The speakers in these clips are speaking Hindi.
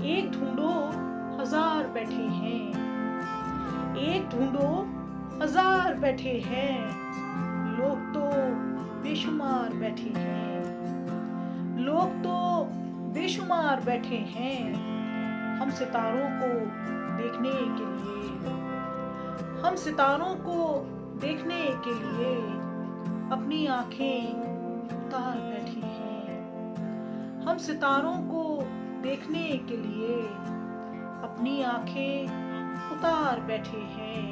एक ढूंढो हजार बैठे हैं, एक ढूंढो हजार बैठे हैं, लोग तो बेशुमार बैठे हैं, लोग तो बेशुमार बैठे हैं, हम सितारों को देखने के लिए, हम सितारों को देखने के लिए अपनी आंखें उतार बैठे हैं, हम सितारों को देखने के लिए अपनी आंखें उतार बैठे हैं।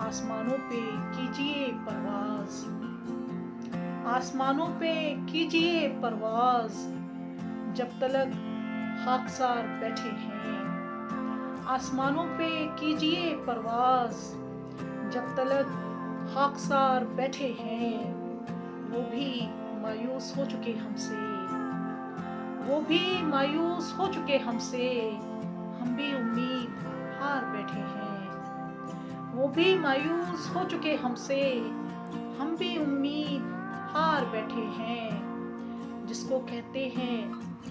आसमानों पे कीजिए परवाज, आसमानों पे कीजिए परवाज, जब तलक खाकसार बैठे हैं, आसमानों पे कीजिए परवाज, जब तलक खाकसार बैठे हैं। वो भी मायूस हो चुके हमसे, वो भी मायूस हो चुके हमसे, हम भी उम्मीद हार बैठे हैं, वो भी मायूस हो चुके हमसे, हम भी उम्मीद हार बैठे हैं। जिसको कहते हैं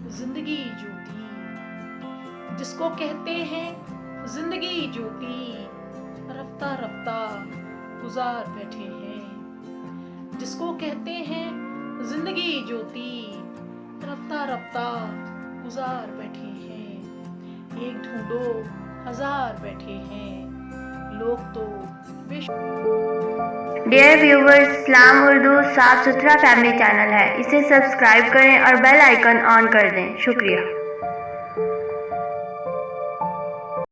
जिंदगी ज्योति, जिसको कहते हैं जिंदगी ज्योति, रफ्ता रफ्ता गुजार बैठे हैं, जिसको कहते हैं जिंदगी ज्योति, रफ्ता रफ्ता गुजार बैठे हैं। एक ढूंढो हजार बैठे हैं, लोग तो डियर व्यूवर्स, इस्लाम उर्दू साफ सुथरा फैमिली चैनल है, इसे सब्सक्राइब करें और बेल आइकन ऑन कर दें। शुक्रिया।